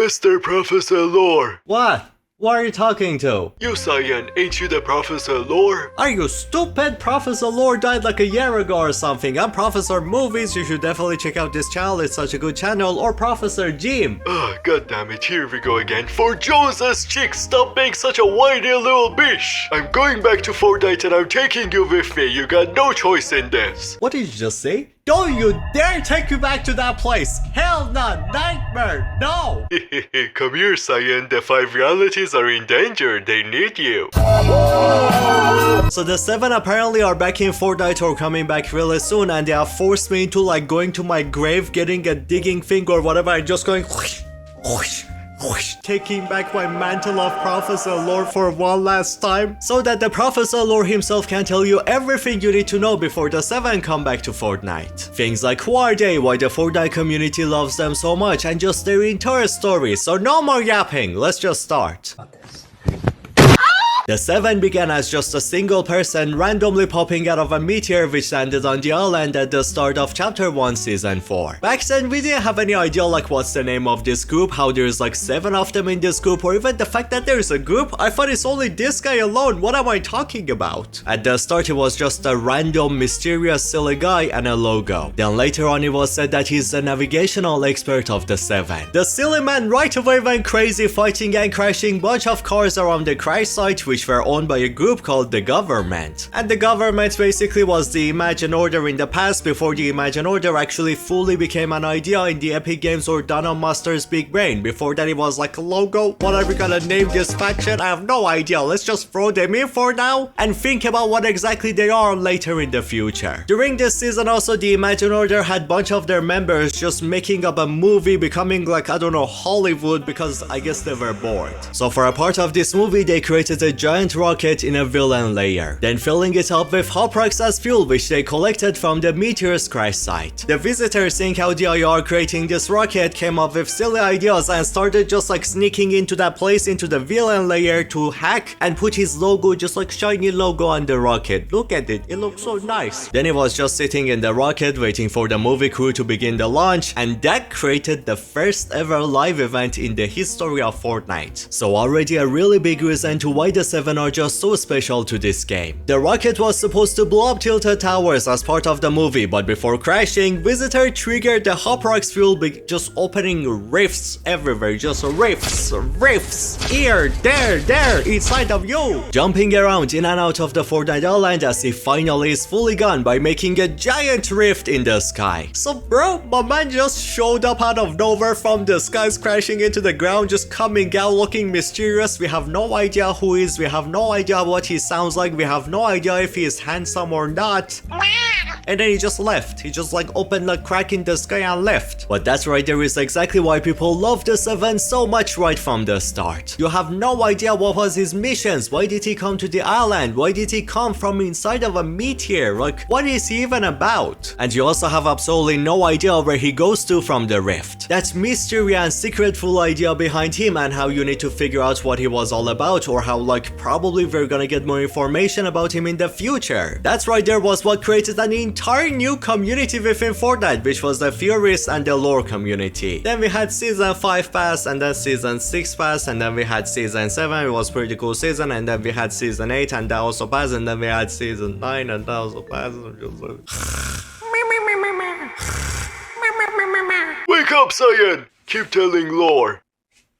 Mr. Professor Lore. What? What are you talking to? You Scyan, ain't you the Professor Lore? Are you stupid? Professor Lore died like a year ago or something. I'm Professor Movies. You should definitely check out this channel. It's such a good channel. Or Professor Jim. Oh, goddammit, here we go again. For Jones's chick, stop being such a whiny little bitch. I'm going back to Fortnite and I'm taking you with me. You got no choice in this. What did you just say? Don't you dare take you back to that place! Hell no! Nightmare! No! Come here, Scyan. The 5 realities are in danger. They need you. So the 7 apparently are back in Fortnite or coming back really soon, and they have forced me into like going to my grave, getting a digging thing or whatever, and just going whoosh, whoosh, whoosh, taking back my mantle of Professor Lore for one last time, so that the Professor Lore himself can tell you everything you need to know before the 7 come back to Fortnite. Things like who are they, why the Fortnite community loves them so much, and just their entire story. So no more yapping, let's just start. The 7 began as just a single person randomly popping out of a meteor which landed on the island at the start of Chapter 1 Season 4. Back then we didn't have any idea like what's the name of this group, how there's like 7 of them in this group, or even the fact that there's a group. I thought it's only this guy alone, what am I talking about? At the start it was just a random mysterious silly guy and a logo. Then later on it was said that he's the navigational expert of the 7. The silly man right away went crazy, fighting and crashing bunch of cars around the crash site which were owned by a group called the government. And the government basically was the Imagine Order in the past, before the Imagine Order actually fully became an idea in the Epic Games or Donald Master's big brain. Before that it was like a logo. What are we gonna name this faction? I have no idea. Let's just throw them in for now and think about what exactly they are later in the future. During this season also the Imagine Order had bunch of their members just making up a movie, becoming like, I don't know, Hollywood, because I guess they were bored. So for a part of this movie they created a giant rocket in a villain layer, then filling it up with hop rocks as fuel which they collected from the meteor's crash site. The visitors, seeing how the IR creating this rocket, came up with silly ideas and started just like sneaking into that place, into the villain layer, to hack and put his logo, just like shiny logo, on the rocket. Look at it, it looks so nice. Then he was just sitting in the rocket waiting for the movie crew to begin the launch, and that created the first ever live event in the history of Fortnite. So already a really big reason to why the 7 are just so special to this game. The rocket was supposed to blow up Tilted Towers as part of the movie, but before crashing, Visitor triggered the Hop Rocks fuel, just opening rifts everywhere, just rifts, here, there, inside of you, jumping around in and out of the Fortnite island as he finally is fully gone by making a giant rift in the sky. So bro, my man just showed up out of nowhere from the skies, crashing into the ground, just coming out looking mysterious. We have no idea who he is, we have no idea what he sounds like, we have no idea if he is handsome or not. And then he just left. He just like opened a crack in the sky and left. But that's right, there is exactly why people love the 7 so much right from the start. You have no idea what was his missions, why did he come to the island, why did he come from inside of a meteor, like what is he even about? And you also have absolutely no idea where he goes to from the rift. That mystery and secretful idea behind him, and how you need to figure out what he was all about, or how like probably we're gonna get more information about him in the future. That's right, there was what created an entire new community within Fortnite, which was the Theorists and the Lore community. Then we had Season 5 pass, and then Season 6 pass, and then we had Season 7, it was pretty cool season, and then we had Season 8 and that also passed, and then we had Season 9 and that also passed. Wake up, Scyan! Keep telling Lore.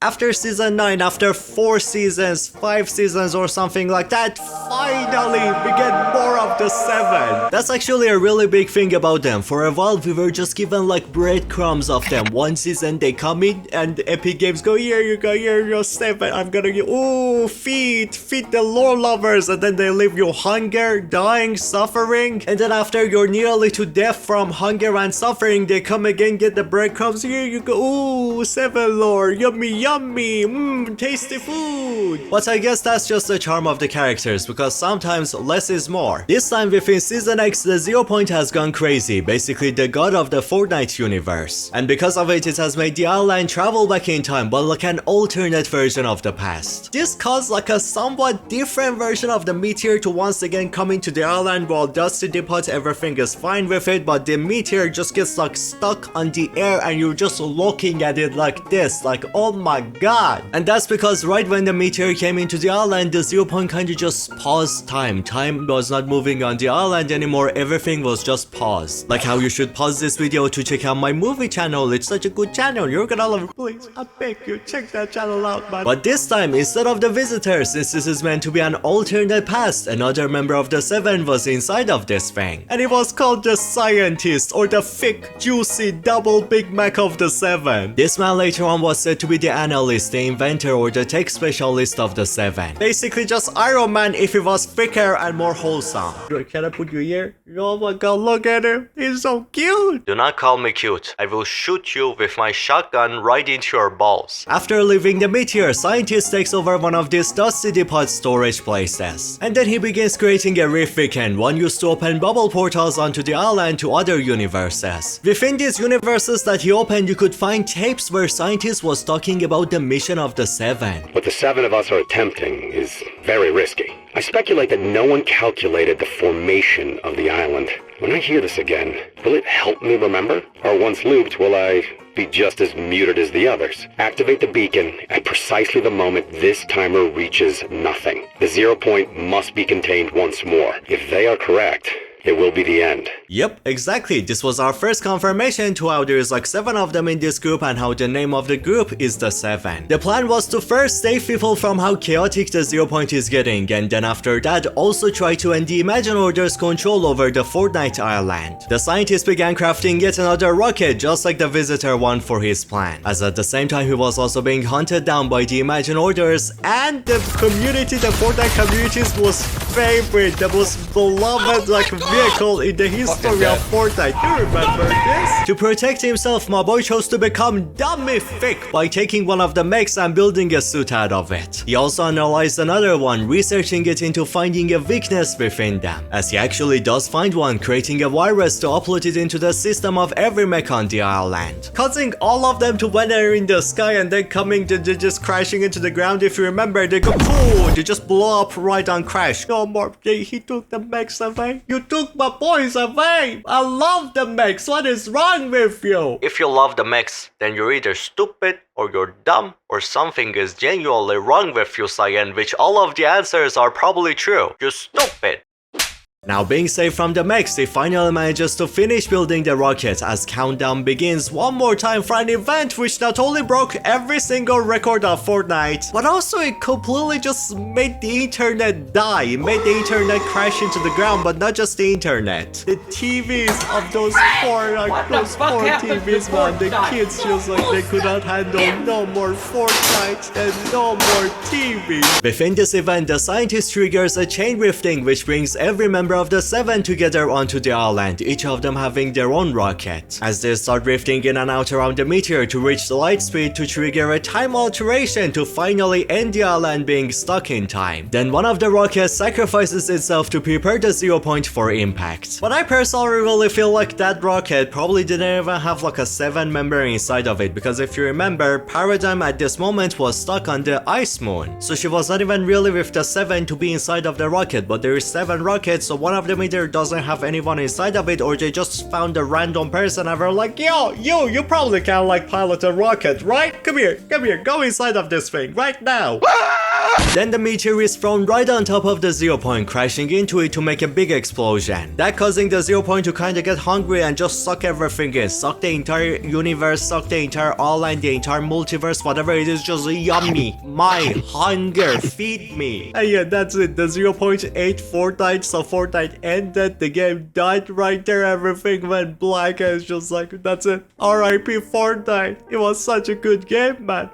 After Season 9, after 4 seasons, 5 seasons or something like that, finally we get more of the 7. That's actually a really big thing about them. For a while we were just given like breadcrumbs of them. One season they come in and Epic Games go, here you go, here you're 7, I'm gonna give, ooh, feed the lore lovers, and then they leave you hunger, dying, suffering, and then after you're nearly to death from hunger and suffering, they come again, get the breadcrumbs, here you go, ooh, 7 lore, yummy, tasty food. But I guess that's just the charm of the characters, because sometimes less is more. This time within Season X, the 0 Point has gone crazy, basically the god of the Fortnite universe. And because of it, it has made the island travel back in time, but like an alternate version of the past. This caused like a somewhat different version of the meteor to once again come into the island. While Dusty Depot, everything is fine with it, but the meteor just gets like stuck on the air and you're just looking at it like this, like oh my my god. And that's because right when the meteor came into the island, the 0 point kinda just paused time. Time was not moving on the island anymore, everything was just paused. Like how you should pause this video to check out my movie channel. It's such a good channel, you're gonna love it. Please, I beg you, check that channel out, man. But this time, instead of the visitor, since this is meant to be an alternate past, another member of the Seven was inside of this thing. And it was called the Scientist, or the thick, juicy, double Big Mac of the Seven. This man later on was said to be the analyst, the inventor, or the tech specialist of the Seven. Basically just Iron Man if he was thicker and more wholesome. Can I put you here? Oh my god, look at him. He's so cute. Do not call me cute. I will shoot you with my shotgun right into your balls. After leaving the meteor, Scientist takes over one of these dusty depot storage places. And then he begins creating a rift weekend, one used to open bubble portals onto the island to other universes. Within these universes that he opened, you could find tapes where Scientist was talking about the mission of the Seven. What the 7 of us are attempting is very risky. I speculate that no one calculated the formation of the island. When I hear this again, will it help me remember? Or once looped, will I be just as muted as the others? Activate the beacon at precisely the moment this timer reaches nothing. The 0 point must be contained once more. If they are correct, it will be the end. Yep, exactly. This was our first confirmation to how there is like 7 of them in this group and how the name of the group is the 7. The plan was to first save people from how chaotic the 0 point is getting, and then after that also try to end the Imagine Order's control over the Fortnite island. The scientist began crafting yet another rocket just like the visitor one for his plan, as at the same time he was also being hunted down by the Imagine Orders and the community, the Fortnite community's most favorite, the most beloved like vehicle in the history of Fortnite. You remember this? To protect himself, my boy chose to become dummy thick by taking one of the mechs and building a suit out of it. He also analyzed another one, researching it into finding a weakness within them, as he actually does find one, creating a virus to upload it into the system of every mech on the island, causing all of them to when they're in the sky and then coming to just crashing into the ground. If you remember, they go boom, they just blow up right on crash. No more, he took the mechs away. You took my boys away. I love the mechs. What is wrong with you? If you love the mechs, then you're either stupid or you're dumb or something is genuinely wrong with you, Scyan, which all of the answers are probably true. You're stupid. Now being saved from the mechs, he finally manages to finish building the rocket as countdown begins one more time for an event which not only broke every single record of Fortnite, but also it completely just made the internet die. It made the internet crash into the ground, but not just the internet. The TVs of those four TVs, man, the kids just like they could not handle no more Fortnite and no more TVs. Within this event, the scientist triggers a chain rifting which brings every member of the 7 together onto the island, each of them having their own rocket. As they start drifting in and out around the meteor to reach the light speed to trigger a time alteration to finally end the island being stuck in time. Then one of the rockets sacrifices itself to prepare the 0 point for impact. But I personally really feel like that rocket probably didn't even have like a 7 member inside of it, because if you remember, Paradigm at this moment was stuck on the ice moon. So she was not even really with the 7 to be inside of the rocket, but there is 7 rockets, so one of them either doesn't have anyone inside of it or they just found a random person and were like, yo, you probably can like pilot a rocket, right? Come here, go inside of this thing right now. Then the meteor is thrown right on top of the 0 point, crashing into it to make a big explosion. That causing the 0 point to kinda get hungry and just suck everything in. Suck the entire universe, suck the entire island, the entire multiverse, whatever it is, just yummy. My hunger, feed me. And yeah, that's it. The 0 point ate Fortnite, so Fortnite ended, the game died right there, everything went black, and it's just like, that's it. R.I.P. Fortnite. It was such a good game, man.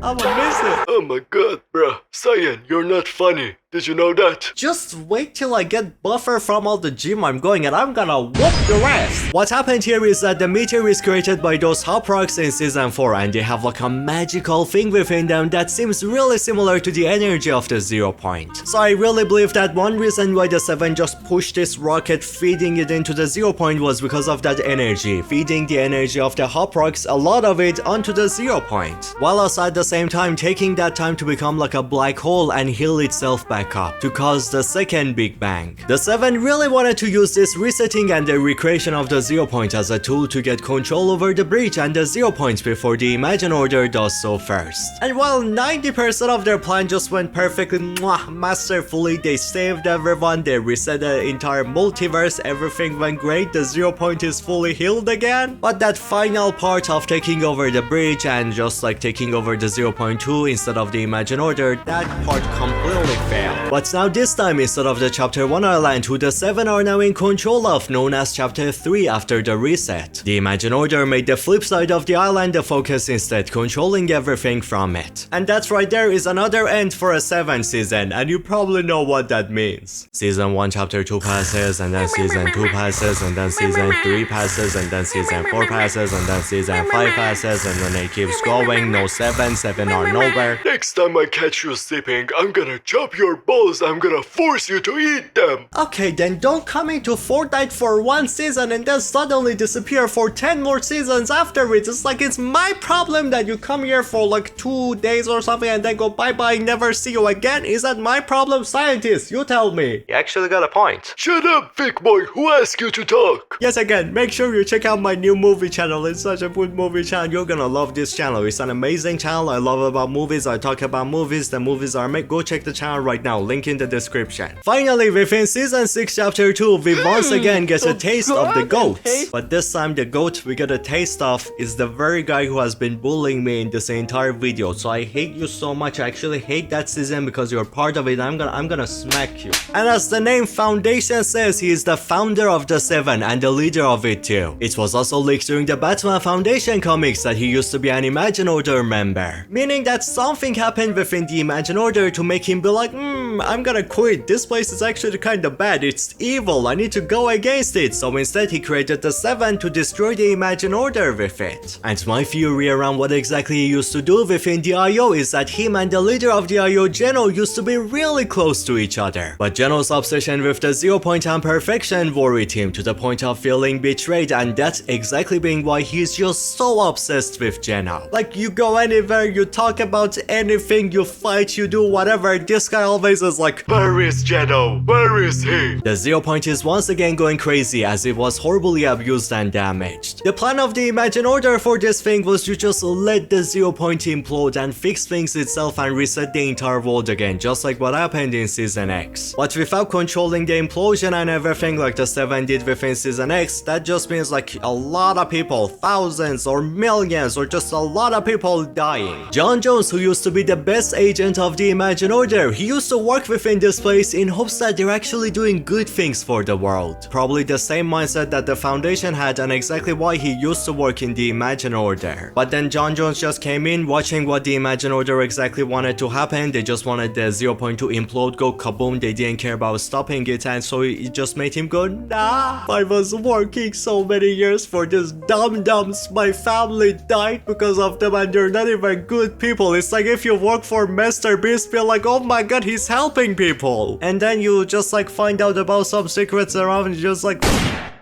I'ma miss it. Oh my god, bruh. Scyan, you're not funny. Did you know that? Just wait till I get buffer from all the gym I'm going and I'm gonna whoop your ass. What happened here is that the meteor is created by those hop rocks in season 4 and they have like a magical thing within them that seems really similar to the energy of the 0 point. So I really believe that one reason why the 7 just pushed this rocket feeding it into the 0 point was because of that energy, feeding the energy of the hop rocks, a lot of it onto the 0 point, while also at the same time taking that time to become like a black hole and heal itself back back up to cause the second Big Bang. The Seven really wanted to use this resetting and the recreation of the 0 point as a tool to get control over the breach and the 0 point before the Imagine Order does so first. And while 90% of their plan just went perfectly masterfully, they saved everyone, they reset the entire multiverse, everything went great, the 0 point is fully healed again. But that final part of taking over the breach and just like taking over the 0.2 instead of the Imagine Order, that part completely failed. But now this time, instead of the Chapter 1 island, who the Seven are now in control of, known as Chapter 3 after the reset, the Imagine Order made the flip side of the island the focus instead, controlling everything from it. And that right there is another end for a 7 season, and you probably know what that means. Season 1 Chapter 2 passes, and then Season 2 passes, and then Season 3 passes, and then Season 4 passes, and then Season 5 passes, and then it keeps going. No 7 are nowhere. Next time I catch you sleeping, I'm gonna chop your balls. I'm gonna force you to eat them. Okay, then don't come into Fortnite for 1 season and then suddenly disappear for 10 more seasons afterwards. It's like it's my problem that you come here for like 2 days or something and then go bye-bye, never see you again. Is that my problem, scientist? You tell me. You actually got a point. Shut up, thick boy. Who asked you to talk? Yes, again, make sure you check out my new movie channel. It's such a good movie channel. You're gonna love this channel. It's an amazing channel. I love about movies. I talk about movies. The movies are made. Go check the channel right now. Link in the description. Finally, within Season 6 Chapter 2, we once again get a taste of the goats. But this time, the goat we get a taste of is the very guy who has been bullying me in this entire video. So I hate you so much. I actually hate that season because you're part of it. I'm gonna smack you. And as the name Foundation says, he is the founder of the Seven and the leader of it too. It was also leaked during the Batman Foundation comics that he used to be an Imagine Order member. Meaning that something happened within the Imagine Order to make him be like, I'm gonna quit. This place is actually kinda bad. It's evil. I need to go against it. So instead he created the Seven to destroy the Imagine Order with it. And my theory around what exactly he used to do within the IO is that him and the leader of the IO, Geno, used to be really close to each other. But Geno's obsession with the 0 point and perfection worried him to the point of feeling betrayed, and that's exactly being why he's just so obsessed with Geno. Like, you go anywhere, you talk about anything, you fight, you do whatever, this guy always is like, where is Geno? Where is he? The 0 point is once again going crazy as it was horribly abused and damaged. The plan of the Imagine Order for this thing was to just let the 0 point implode and fix things itself and reset the entire world again, just like what happened in Season X. But without controlling the implosion and everything like the Seven did within Season X, that just means like a lot of people, thousands or millions or just a lot of people dying. John Jones, who used to be the best agent of the Imagine Order, he used to work within this place in hopes that they're actually doing good things for the world. Probably the same mindset that the Foundation had and exactly why he used to work in the Imagine Order. But then John Jones just came in watching what the Imagine Order exactly wanted to happen. They just wanted the 0.2 implode, go kaboom. They didn't care about stopping it, and so it just made him go, nah, I was working so many years for these dum-dums. My family died because of them and they're not even good people. It's like if you work for Mr. Beast, feel like, oh my god, he's helping people. And then you just like find out about some secrets around and you're just like,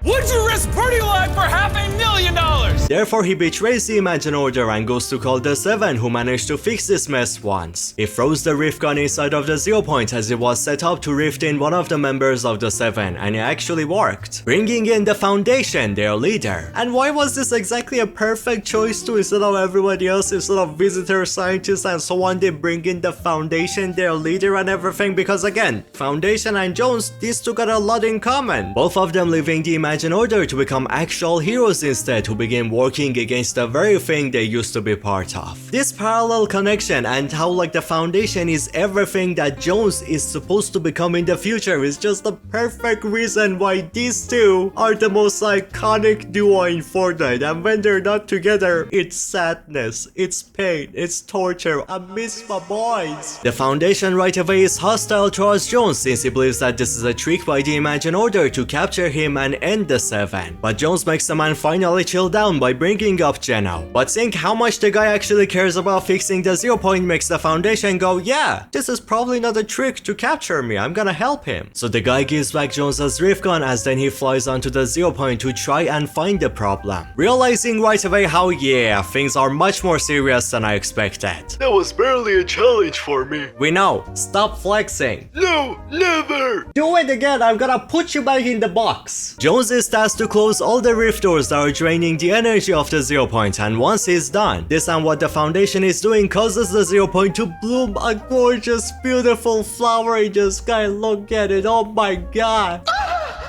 would you risk Birdie Life for $500,000? Therefore, he betrays the Imagine Order and goes to call the Seven, who managed to fix this mess once. He throws the rift gun inside of the 0 point as it was set up to rift in one of the members of the Seven, and it actually worked, bringing in the Foundation, their leader. And why was this exactly a perfect choice to, instead of everybody else, instead of visitor scientists and so on, they bring in the Foundation, their leader and everything? Because again, Foundation and Jones, these two got a lot in common. Both of them leaving the Imagine Order to become actual heroes instead, who begin working against the very thing they used to be part of. This parallel connection and how like the Foundation is everything that Jones is supposed to become in the future is just the perfect reason why these two are the most iconic duo in Fortnite, and when they're not together, it's sadness, it's pain, it's torture. I miss my boys. The Foundation right away is hostile towards Jones since he believes that this is a trick by the Imagine Order to capture him and end the Seven. But Jones makes the man finally chill down by bringing up Geno. But seeing how much the guy actually cares about fixing the 0 point makes the Foundation go, yeah, this is probably not a trick to capture me, I'm gonna help him. So the guy gives back Jones's rift gun as then he flies onto the 0 point to try and find the problem. Realizing right away how, yeah, things are much more serious than I expected. That was barely a challenge for me. We know, stop flexing. No, never! Do it again, I'm gonna put you back in the box. Jones is tasked to close all the rift doors that are draining the energy of the 0 point, and once he's done, this and what the Foundation is doing causes the 0 point to bloom a gorgeous, beautiful flower in the sky. Look at it, oh my god.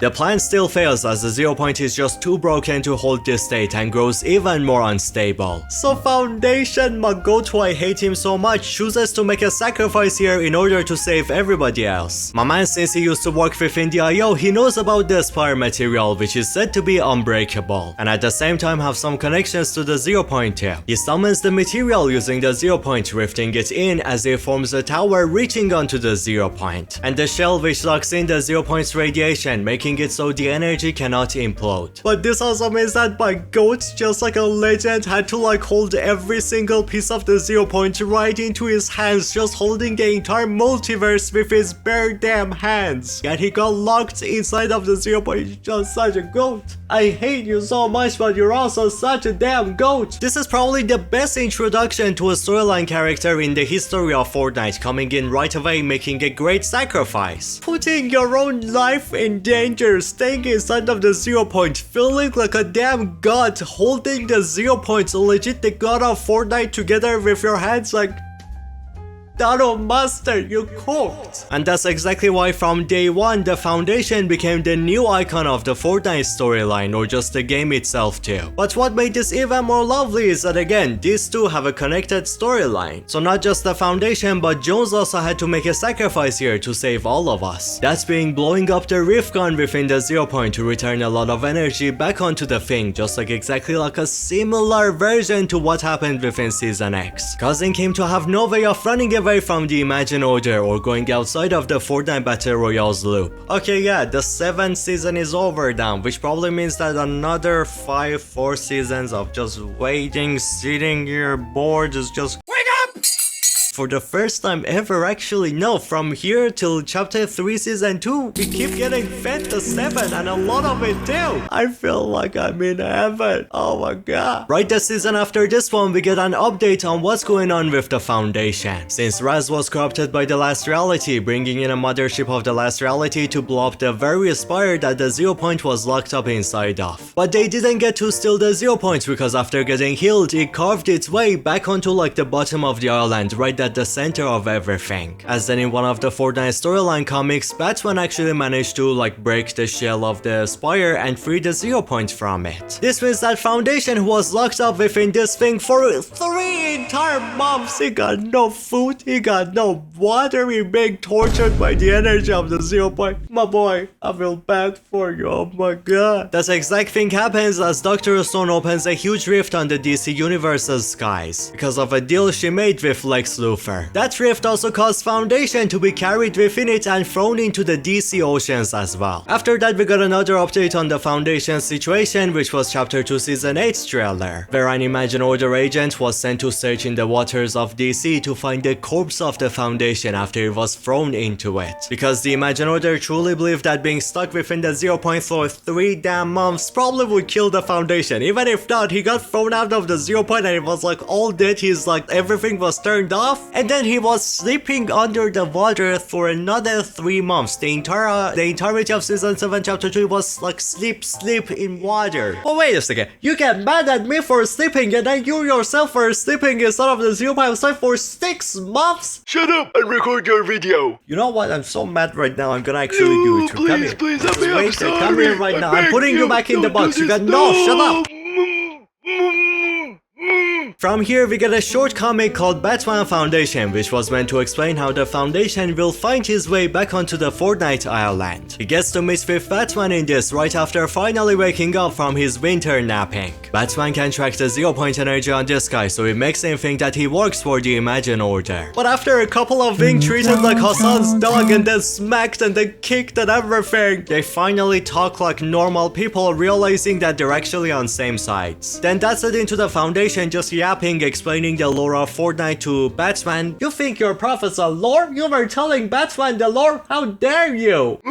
The plan still fails as the 0 point is just too broken to hold this state and grows even more unstable. So Foundation, my goat who I hate him so much, chooses to make a sacrifice here in order to save everybody else. My man, since he used to work within the IO, he knows about the Spire material, which is said to be unbreakable, and at the same time have some connections to the 0 point too. He summons the material using the 0 point, rifting it in as it forms a tower reaching onto the 0 point, and the shell which locks in the 0 point's radiation, making it so the energy cannot implode. But this also means that my goat, just like a legend, had to like hold every single piece of the 0 point right into his hands, just holding the entire multiverse with his bare damn hands. Yet he got locked inside of the 0 point. He's just such a goat. I hate you so much, but you're also such a damn goat. This is probably the best introduction to a storyline character in the history of Fortnite, coming in right away, making a great sacrifice. Putting your own life in danger, staying inside of the 0 point, feeling like a damn god, holding the 0 point, so legit the god of Fortnite together with your hands like... Dado Master, you cooked! And that's exactly why from day one, the Foundation became the new icon of the Fortnite storyline, or just the game itself too. But what made this even more lovely is that again, these two have a connected storyline. So not just the Foundation, but Jones also had to make a sacrifice here to save all of us. That's being blowing up the rift gun within the 0 point to return a lot of energy back onto the thing, just like exactly like a similar version to what happened within Season X, causing him to have no way of running away from the Imagine Order or going outside of the Fortnite Battle Royale's loop. Okay, yeah, the 7th season is over now, which probably means that another 4 seasons of just waiting, sitting here bored is just... For the first time ever, actually, no, from here till chapter 3 season 2, we keep getting fed the 7 and a lot of it too. I feel like I'm in heaven. Oh my god. Right, the season after this one, we get an update on what's going on with the Foundation. Since Raz was corrupted by the last reality, bringing in a mothership of the last reality to blow up the very spire that the 0 point was locked up inside of. But they didn't get to steal the 0 point because after getting healed, it carved its way back onto like the bottom of the island, right at the center of everything. As then in one of the Fortnite storyline comics, Batman actually managed to like break the shell of the spire and free the 0 point from it. This means that Foundation, who was locked up within this thing for 3 entire months, he got no food, he got no water, he being tortured by the energy of the 0 point. My boy, I feel bad for you, oh my god. That exact thing happens as Dr. Stone opens a huge rift on the DC Universe's skies because of a deal she made with Lex Luthor. That rift also caused Foundation to be carried within it and thrown into the DC oceans as well. After that, we got another update on the Foundation situation, which was chapter 2 season 8's trailer, where an Imagine Order agent was sent to search in the waters of DC to find the corpse of the Foundation after it was thrown into it. Because the Imagine Order truly believed that being stuck within the 0 point for 3 damn months probably would kill the Foundation. Even if not, he got thrown out of the 0 point and it was like all dead, he's like everything was turned off, and then he was sleeping under the water for another 3 months. The entirety of season 7 chapter 2 was like sleep in water. Oh wait a second, you get mad at me for sleeping and then you yourself were sleeping inside of the 0 point outside for 6 months? Shut up and record your video. You know what, I'm so mad right now, I'm gonna actually do it. Come here. Please, Just I'm wait, sorry. come here right now. I'm putting you back in the Don't box. do You got this. no, shut up. From here we get a short comic called Batman Foundation, which was meant to explain how the Foundation will find his way back onto the Fortnite Island. He gets to meet with Batman in this right after finally waking up from his winter napping. Batman can track the 0-point energy on this guy, so it makes him think that he works for the Imagine Order. But after a couple of being treated like Hassan's dog and then smacked and then kicked and everything, they finally talk like normal people, realizing that they're actually on same sides. Then that's it into the Foundation just yapping, explaining the lore of Fortnite to Batman. You think you're Professor Lore? You were telling Batman the lore? How dare you?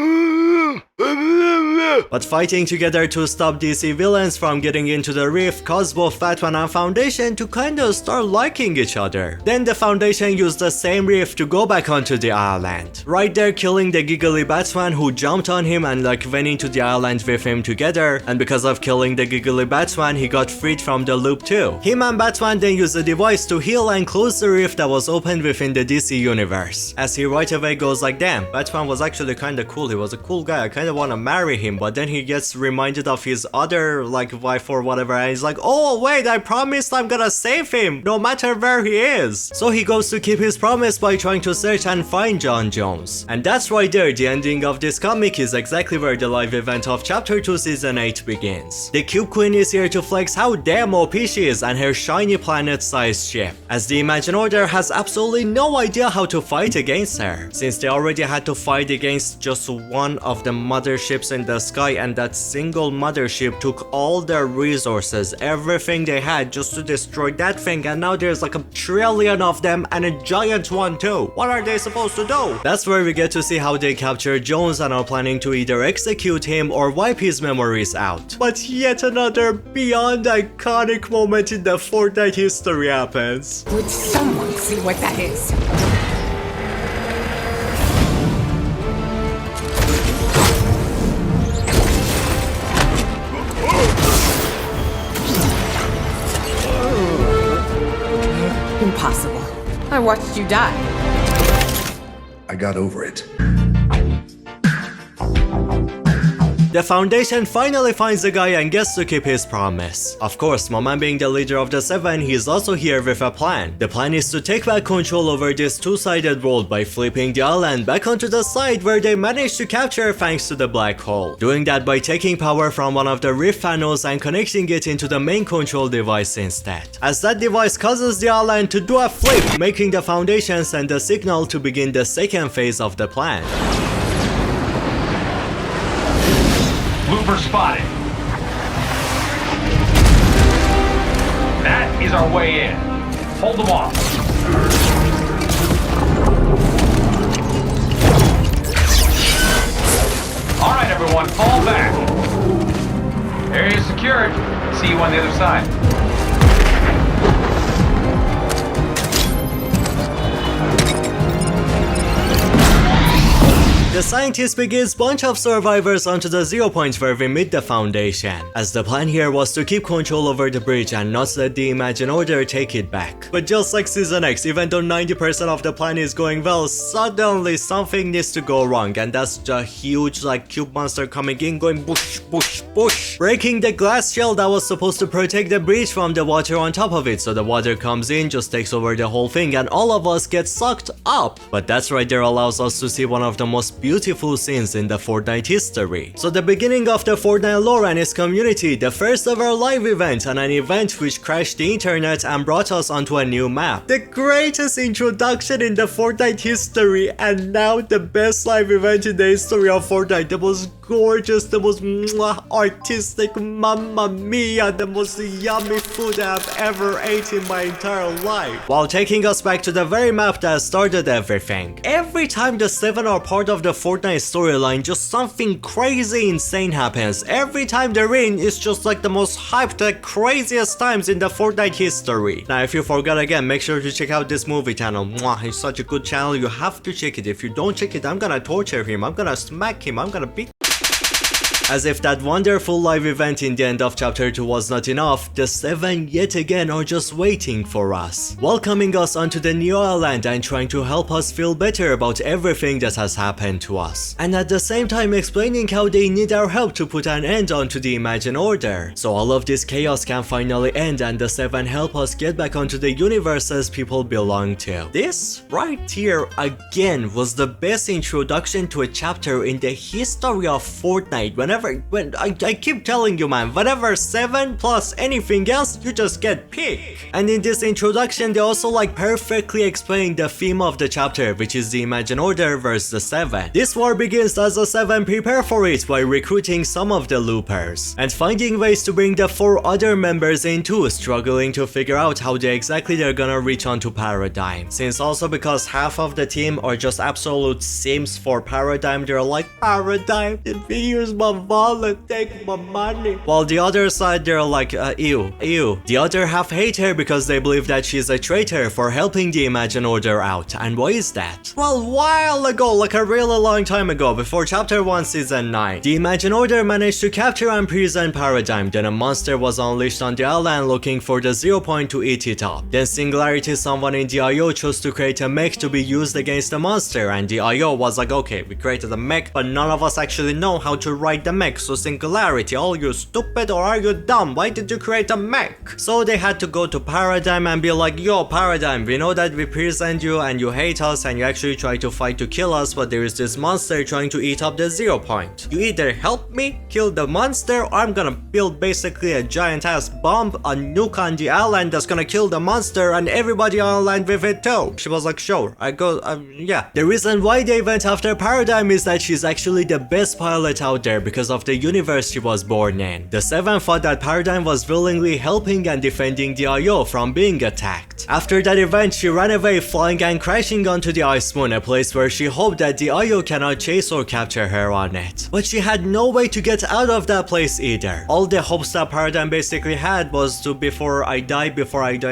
But fighting together to stop DC villains from getting into the rift caused both Batman and Foundation to kinda start liking each other. Then the Foundation used the same rift to go back onto the island. Right there killing the giggly Batman who jumped on him and like went into the island with him together, and because of killing the giggly Batman he got freed from the loop too. Him and Batman then used a device to heal and close the rift that was opened within the DC universe. As he right away goes like, damn, Batman was actually kinda cool, he was a cool guy, I kinda wanna marry him, but then he gets reminded of his other like wife or whatever and he's like, oh wait, I promised I'm gonna save him no matter where he is. So he goes to keep his promise by trying to search and find John Jones. And that's right there, the ending of this comic is exactly where the live event of chapter 2 season 8 begins. The Cube Queen is here to flex how damn OP she is and her shiny planet-sized ship, as the Imagine Order has absolutely no idea how to fight against her, since they already had to fight against just one of the motherships in the sky, and that single mothership took all their resources, everything they had just to destroy that thing, and now there's like a trillion of them and a giant one too. What are they supposed to do? That's where we get to see how they capture Jones and are planning to either execute him or wipe his memories out. But yet another beyond iconic moment in the Fortnite history happens. Would someone see what that is? Impossible. I watched you die. I got over it. The Foundation finally finds the guy and gets to keep his promise. Of course, my man being the leader of the 7, he's also here with a plan. The plan is to take back control over this two-sided world by flipping the island back onto the side where they managed to capture thanks to the black hole. Doing that by taking power from one of the rift panels and connecting it into the main control device instead. As that device causes the island to do a flip, making the Foundation send a signal to begin the second phase of the plan. Looper spotted. That is our way in. Hold them off. All right, everyone, fall back. Area secured. See you on the other side. The scientist begins bunch of survivors onto the 0-point where we meet the Foundation, as the plan here was to keep control over the bridge and not let the Imagine Order take it back. But just like Season X, even though 90% of the plan is going well, suddenly something needs to go wrong, and that's the huge like cube monster coming in going bush bush bush, breaking the glass shell that was supposed to protect the bridge from the water on top of it, so the water comes in, just takes over the whole thing and all of us get sucked up. But that's right there allows us to see one of the most beautiful scenes in the Fortnite history. So the beginning of the Fortnite lore and its community, the first ever live event, and an event which crashed the internet and brought us onto a new map. The greatest introduction in the Fortnite history, and now the best live event in the history of Fortnite. The most gorgeous, the most artistic, mamma mia, the most yummy food I've ever ate in my entire life. While taking us back to the very map that started everything. Every time the 7 are part of the Fortnite storyline, just something crazy insane happens. Every time they're in, it's just like the most hyped, the craziest times in the Fortnite history. Now, if you forgot again, make sure to check out this movie channel. Mwah, it's such a good channel, you have to check it. If you don't check it, I'm gonna torture him, I'm gonna smack him, I'm gonna beat As if that wonderful live event in the end of chapter 2 was not enough, the 7 yet again are just waiting for us, welcoming us onto the new island and trying to help us feel better about everything that has happened to us. And at the same time explaining how they need our help to put an end onto the Imagine Order. So all of this chaos can finally end and the 7 help us get back onto the universes people belong to. This right here again was the best introduction to a chapter in the history of Fortnite. I keep telling you, man, whenever 7 plus anything else, you just get picked. And in this introduction, they also like perfectly explain the theme of the chapter, which is the Imagine Order versus the 7. This war begins as the 7 prepare for it by recruiting some of the loopers and finding ways to bring the 4 other members in too, struggling to figure out how they're gonna reach onto Paradigm. Since also because half of the team are just absolute sims for Paradigm, they're like, Paradigm, did we use my wallet, take my money? While the other side, they're like, ew. The other half hate her because they believe that she's a traitor for helping the Imagine Order out. And why is that? Well, a while ago, like a really long time ago, before chapter 1 season 9, the Imagine Order managed to capture and prison Paradigm. Then a monster was unleashed on the island looking for the 0 point to eat it up. Then Singularity, someone in the IO, chose to create a mech to be used against the monster, and the IO was like, okay, we created a mech, but none of us actually know how to ride the mech, so Singularity, are you stupid or are you dumb? Why did you create a mech? So they had to go to Paradigm and be like, yo Paradigm, we know that we present you and you hate us and you actually try to fight to kill us, but there is this monster trying to eat up the 0 point. You either help me kill the monster or I'm gonna build basically a giant ass bomb, a nuke on the island that's gonna kill the monster and everybody on land with it too. She was like, sure, I go, yeah. The reason why they went after Paradigm is that she's actually the best pilot out there because of the universe she was born in. The 7 thought that Paradigm was willingly helping and defending the IO from being attacked. After that event, she ran away, flying and crashing onto the Ice Moon, a place where she hoped that the IO cannot chase or capture her on it. But she had no way to get out of that place either. All the hopes that Paradigm basically had was to, before I die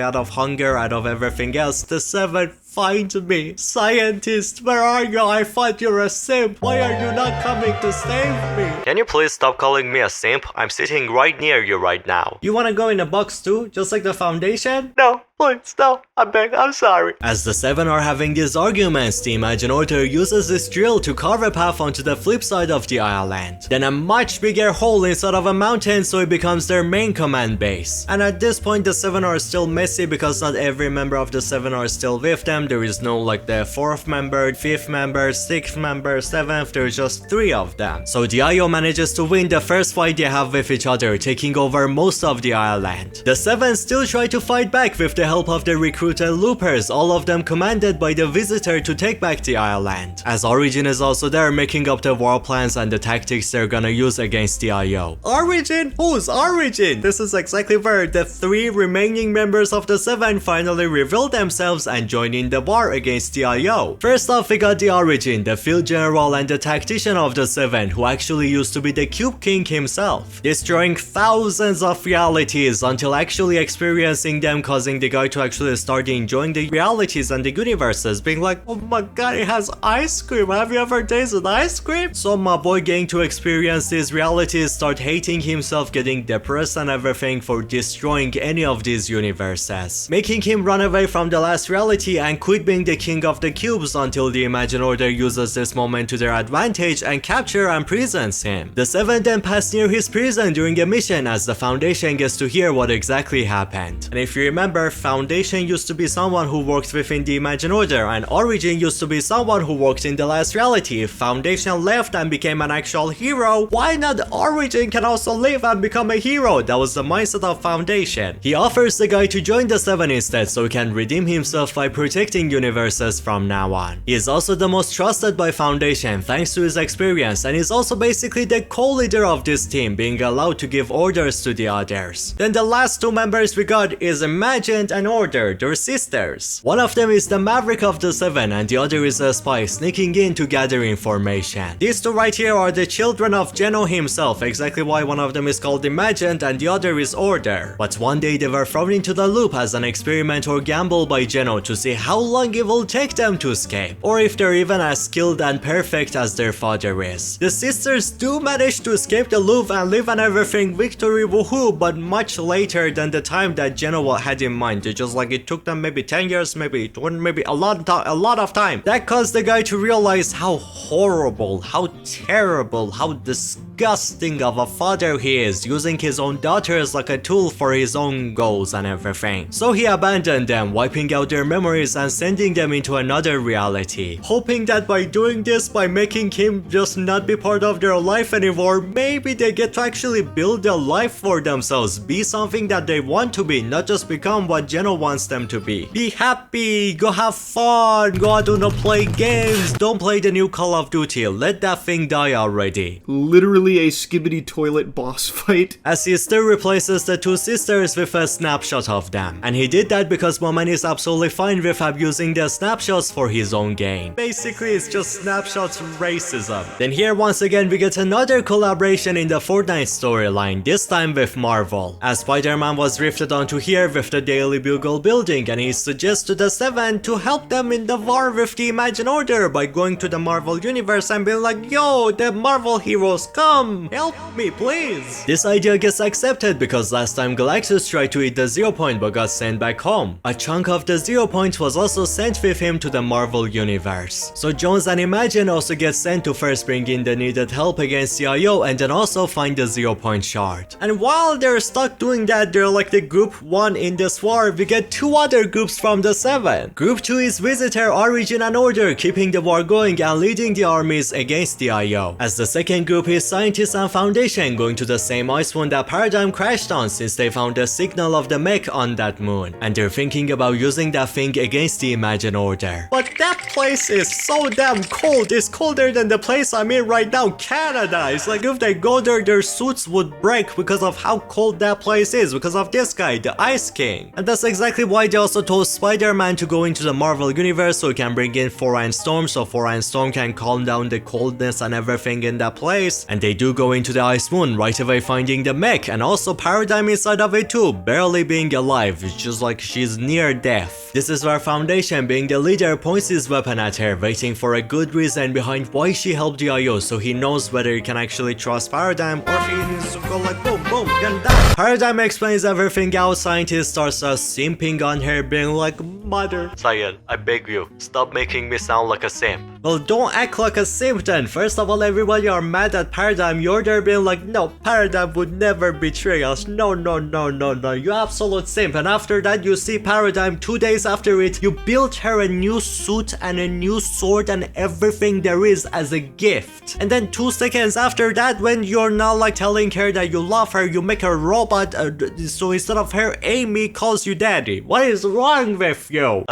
out of hunger, out of everything else, the 7 find me. Scientist, where are you? I thought you're a simp. Why are you not coming to save me? Can you please stop calling me a simp? I'm sitting right near you right now. You wanna go in a box too? Just like the Foundation? No. Please, no, I beg, I'm sorry. As the 7 are having these arguments, the Imagine Order uses this drill to carve a path onto the flip side of the island. Then a much bigger hole inside of a mountain, so it becomes their main command base. And at this point, the 7 are still messy because not every member of the 7 are still with them. There is no like the 4th member, 5th member, 6th member, 7th, there's just 3 of them. So the IO manages to win the first fight they have with each other, taking over most of the island. The 7 still try to fight back with the help of the recruited loopers, all of them commanded by the Visitor to take back the island. As Origin is also there making up the war plans and the tactics they're gonna use against the IO. Origin? Who's Origin? This is exactly where the 3 remaining members of the 7 finally reveal themselves and join in the war against the IO. First off, we got the Origin, the field general and the tactician of the 7, who actually used to be the Cube King himself, destroying thousands of realities until actually experiencing them, causing the guy to actually start enjoying the realities and the universes, being like, oh my god, it has ice cream, have you ever tasted ice cream? So my boy getting to experience these realities start hating himself, getting depressed and everything for destroying any of these universes, making him run away from the last reality and quit being the king of the cubes until the Imagine Order uses this moment to their advantage and capture and prisons him. The 7 then pass near his prison during a mission as the Foundation gets to hear what exactly happened. And if you remember, Foundation used to be someone who worked within the Imagine Order, and Origin used to be someone who worked in the last reality. If Foundation left and became an actual hero, why not Origin can also live and become a hero? That was the mindset of Foundation. He offers the guy to join the 7 instead so he can redeem himself by protecting universes from now on. He is also the most trusted by Foundation thanks to his experience, and is also basically the co-leader of this team, being allowed to give orders to the others. Then the last 2 members we got is Imagined and Order, they're sisters. One of them is the Maverick of the Seven and the other is a spy sneaking in to gather information. These two right here are the children of Geno himself, exactly why one of them is called Imagined and the other is Order. But one day they were thrown into the loop as an experiment or gamble by Geno to see how long it will take them to escape, or if they're even as skilled and perfect as their father is. The sisters do manage to escape the loop and live and everything victory woohoo, but much later than the time that Geno had in mind. It just like it took them maybe 10 years, maybe 20, maybe a lot of time. That caused the guy to realize how horrible, how terrible, how disgusting of a father he is, using his own daughters like a tool for his own goals and everything. So he abandoned them, wiping out their memories and sending them into another reality, hoping that by doing this, by making him just not be part of their life anymore, maybe they get to actually build a life for themselves, be something that they want to be, not just become what Geno wants them to be. Be happy, go have fun, go out and play games, don't play the new Call of Duty, let that thing die already. Literally a skibbity toilet boss fight. As he still replaces the two sisters with a snapshot of them. And he did that because Moman is absolutely fine with abusing the snapshots for his own gain. Basically, it's just snapshots racism. Then here once again we get another collaboration in the Fortnite storyline, this time with Marvel. As Spider-Man was drifted onto here with the Daily Bugle building, and he suggests to the Seven to help them in the war with the Imagined Order by going to the Marvel universe and being like, yo, the Marvel heroes, come, help me please. This idea gets accepted because last time Galactus tried to eat the 0 point but got sent back home. A chunk of the 0 point was also sent with him to the Marvel universe. So Jones and Imagine also get sent to first bring in the needed help against the IO and then also find the 0 point shard. And while they're stuck doing that, they're like the group 1 in this war, we get two other groups from the 7. Group 2 is Visitor, Origin and Order, keeping the war going and leading the armies against the IO. As the second group is Scientists and Foundation, going to the same ice moon that Paradigm crashed on since they found the signal of the mech on that moon. And they're thinking about using that thing against the Imagined Order. But that place is so damn cold, it's colder than the place I'm in right now, Canada. It's like if they go there, their suits would break because of how cold that place is, because of this guy, the Ice King. And that's exactly why they also told Spider-Man to go into the Marvel universe so he can bring in Foreign Storm, so Foreign Storm can calm down the coldness and everything in that place. And they do go into the Ice Moon, right away finding the mech, and also Paradigm inside of it too, barely being alive. It's just like she's near death. This is where Foundation, being the leader, points his weapon at her, waiting for a good reason behind why she helped the IO, so he knows whether he can actually trust Paradigm or if he needs to go like boom boom and die. Paradigm explains everything out. Scientist starts simping on her, being like, mother Scyan, I beg you, stop making me sound like a simp. Well, don't act like a simp then. First of all, everybody are mad at Paradigm. You're there being like, no, Paradigm would never betray us. No, you absolute simp. And after that, you see Paradigm 2 days after it, you built her a new suit and a new sword and everything there is as a gift. And then 2 seconds after that, when you're not like telling her that you love her, you make a robot, so instead of her, Amy calls you daddy. What is wrong with you?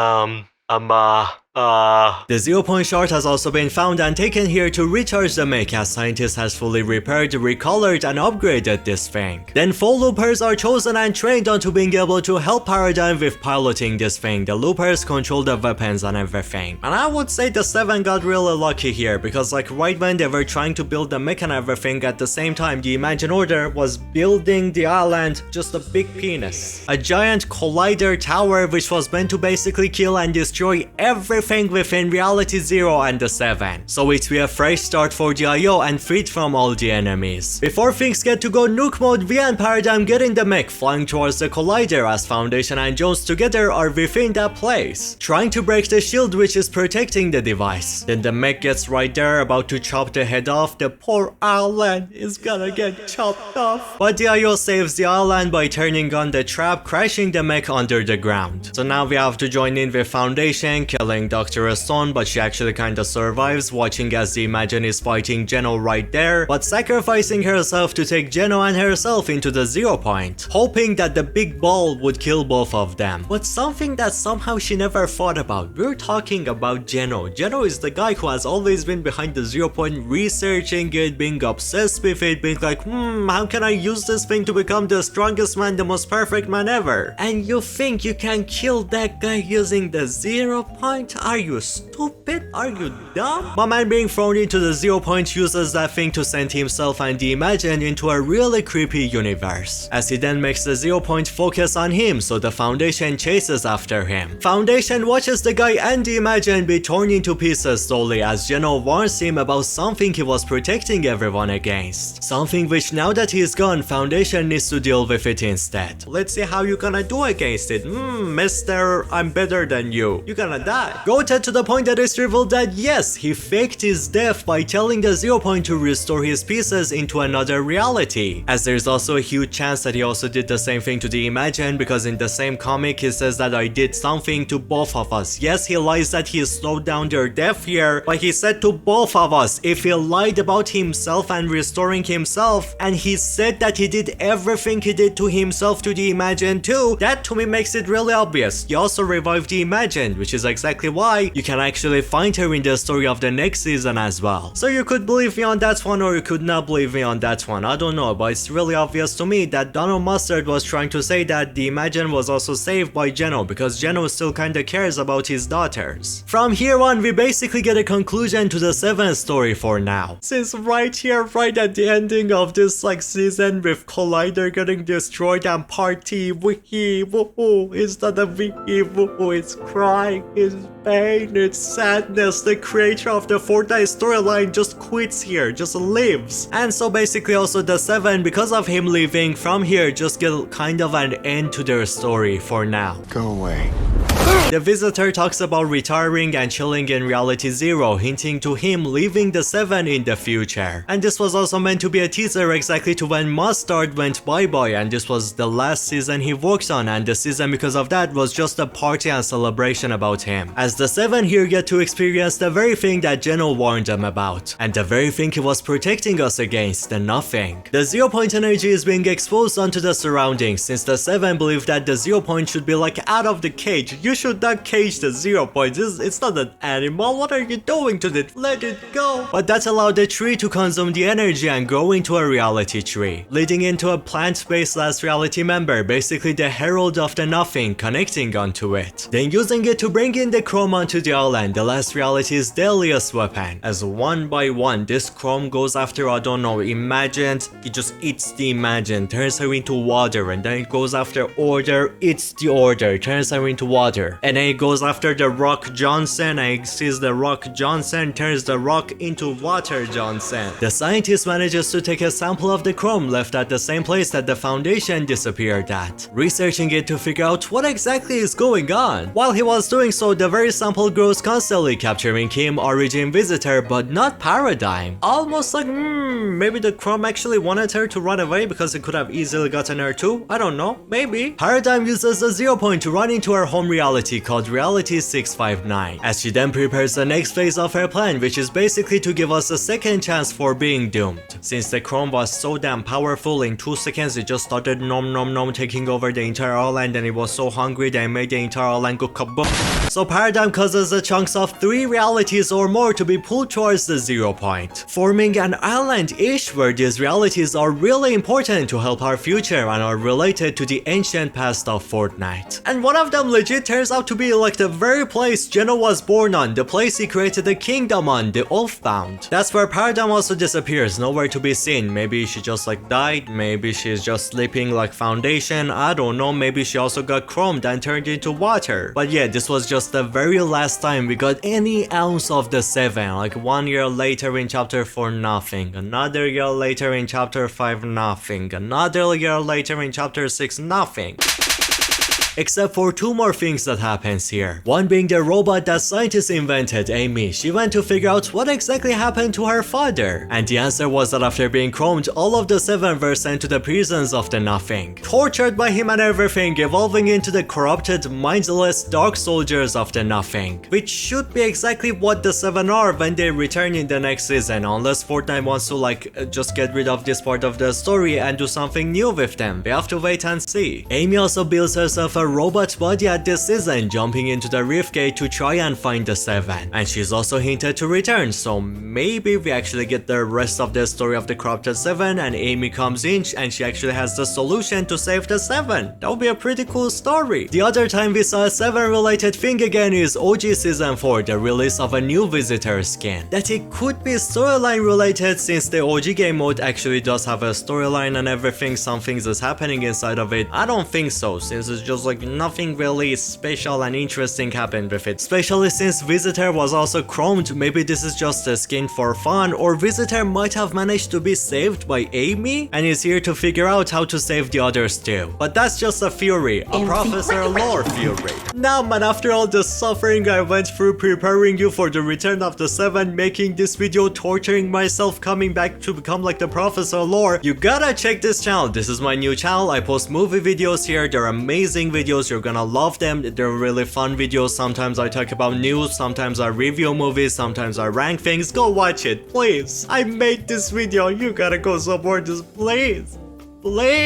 The 0 point shard has also been found and taken here to recharge the mech, as Scientist has fully repaired, recolored and upgraded this thing. Then 4 loopers are chosen and trained onto being able to help Paradigm with piloting this thing. The loopers control the weapons and everything. And I would say the 7 got really lucky here, because like right when they were trying to build the mech and everything, at the same time the Imagined Order was building the island, just a big penis. A giant collider tower which was meant to basically kill and destroy everything within Reality 0 and the 7. So it's be a fresh start for the IO and freed from all the enemies. Before things get to go nuke mode, V and Paradigm get in the mech, flying towards the collider as Foundation and Jones together are within that place, trying to break the shield which is protecting the device. Then the mech gets right there, about to chop the head off. The poor island is gonna get chopped off. But the IO saves the island by turning on the trap, crashing the mech under the ground. So now we have to join in with Foundation, killing Dr. Stone, but she actually kinda survives, watching as the Imagine is fighting Geno right there, but sacrificing herself to take Geno and herself into the 0 point, hoping that the big ball would kill both of them. But something that somehow she never thought about, we're talking about Geno. Geno is the guy who has always been behind the 0 point, researching it, being obsessed with it, being like, how can I use this thing to become the strongest man, the most perfect man ever? And you think you can kill that guy using the 0 point? Are you stupid? Are you dumb? My man being thrown into the 0 point uses that thing to send himself and the Imagine into a really creepy universe, as he then makes the 0 point focus on him, so the Foundation chases after him. Foundation watches the guy and the Imagine be torn into pieces slowly as Geno warns him about something he was protecting everyone against. Something which now that he's gone, Foundation needs to deal with it instead. Let's see how you gonna do against it. Mister, I'm better than you. You're gonna die. Goated to the point that it's revealed that yes, he faked his death by telling the 0 point to restore his pieces into another reality. As there's also a huge chance that he also did the same thing to the Imagine, because in the same comic he says that I did something to both of us. Yes, he lies that he slowed down their death here, but he said to both of us. If he lied about himself and restoring himself, and he said that he did everything he did to himself to the Imagine too, that to me makes it really obvious. He also revived the Imagine, which is exactly why you can actually find her in the story of the next season as well. So you could believe me on that one, or you could not believe me on that one. I don't know, but it's really obvious to me that Donald Mustard was trying to say that the Imagine was also saved by Geno, because Geno still kinda cares about his daughters. From here on, we basically get a conclusion to the 7th story for now. Since right here, right at the ending of this season, with Collider getting destroyed and Party wee woohoo, it's not a wee woohoo, it's crying, it's pain, it's sadness. The creator of the Fortnite storyline just quits here, just leaves. And so basically also the 7, because of him leaving from here, just get kind of an end to their story for now. Go away. The Visitor talks about retiring and chilling in Reality Zero, hinting to him leaving the 7 in the future. And this was also meant to be a teaser exactly to when Mustard went bye-bye, and this was the last season he worked on, and the season because of that was just a party and celebration about him. As the 7 here get to experience the very thing that Geno warned them about, and the very thing he was protecting us against, the nothing. The 0 point energy is being exposed onto the surroundings, since the 7 believe that the 0 point should be out of the cage. You should not cage the 0 point. It's not an animal. What are you doing to it? Let it go. But that allowed the tree to consume the energy and grow into a reality tree, leading into a plant-based last reality member, basically the herald of the nothing, connecting onto it. Then using it to bring in the chrome onto the island, the last reality's deadliest weapon. As one by one, this chrome goes after, I don't know, Imagine, it just eats the Imagine, turns her into water, and then it goes after Order, eats the Order, turns her into water. And then it goes after the Rock Johnson, and it sees the Rock Johnson, turns the rock into Water Johnson. The scientist manages to take a sample of the chrome left at the same place that the Foundation disappeared at, researching it to figure out what exactly is going on. While he was doing so, the very sample grows constantly, capturing him, Origin Visitor, but not Paradigm. Almost like, maybe the chrome actually wanted her to run away because it could have easily gotten her too? I don't know, maybe. Paradigm uses the 0 point to run into her home reality called Reality 659, as she then prepares the next phase of her plan, which is basically to give us a second chance for being doomed. Since the chrome was so damn powerful, in 2 seconds it just started nom nom nom taking over the entire island, and it was so hungry that it made the entire island go kaboom. So Paradigm causes the chunks of 3 realities or more to be pulled towards the 0 point, forming an island-ish where these realities are really important to help our future and are related to the ancient past of Fortnite. And one of them legit turns out to be the very place Geno was born on, the place he created the kingdom on, the Oathbound. That's where Paradigm also disappears, nowhere to be seen. Maybe she just died, maybe she's just sleeping like Foundation, I don't know, maybe she also got chromed and turned into water. But yeah, this was just the very last time we got any ounce of the 7, 1 year later in chapter 4, nothing, another year later in chapter 5, nothing, another year later in chapter 6, nothing. Except for two more things that happens here. One being the robot that scientists invented, Amy. She went to figure out what exactly happened to her father. And the answer was that after being chromed, all of the 7 were sent to the prisons of the Nothing. Tortured by him and everything, evolving into the corrupted, mindless dark soldiers of the Nothing. Which should be exactly what the 7 are when they return in the next season, unless Fortnite wants to just get rid of this part of the story and do something new with them. We have to wait and see. Amy also builds herself a robot body at this season, jumping into the Rift Gate to try and find the 7. And she's also hinted to return, so maybe we actually get the rest of the story of the corrupted 7 and Amy comes in and she actually has the solution to save the 7. That would be a pretty cool story. The other time we saw a 7 related thing again is OG Season 4, the release of a new visitor skin. That it could be storyline related since the OG game mode actually does have a storyline and everything, some things is happening inside of it. I don't think so, since it's just nothing really special and interesting happened with it. Especially since Visitor was also chromed, maybe this is just a skin for fun, or Visitor might have managed to be saved by Amy and is here to figure out how to save the others too. But that's just a theory, a Professor Lore theory. Now man, after all the suffering I went through preparing you for the return of the 7, making this video, torturing myself, coming back to become like the Professor Lore, you gotta check this channel. This is my new channel. I post movie videos here. They're amazing videos. You're gonna love them. They're really fun videos. Sometimes I talk about news, sometimes I review movies, sometimes I rank things. Go watch it, please. I made this video. You gotta go support this, please. Please.